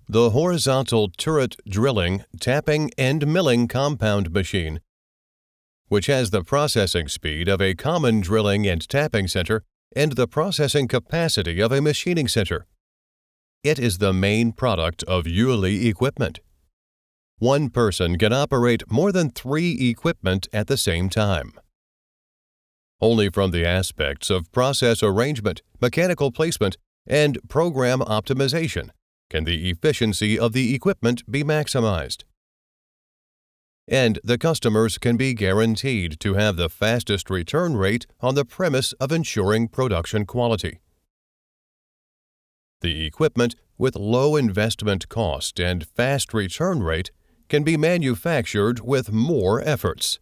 The horizontal turret drilling, tapping, and milling compound machine, which has the processing speed of a common drilling and tapping center and the processing capacity of a machining center. It is the main product of Yuli equipment. One person can operate more than 3 equipment at the same time. Only from the aspects of process arrangement, mechanical placement, and program optimization can the efficiency of the equipment be maximized. And the customers can be guaranteed to have the fastest return rate on the premise of ensuring production quality. The equipment with low investment cost and fast return rate can be manufactured with more efforts.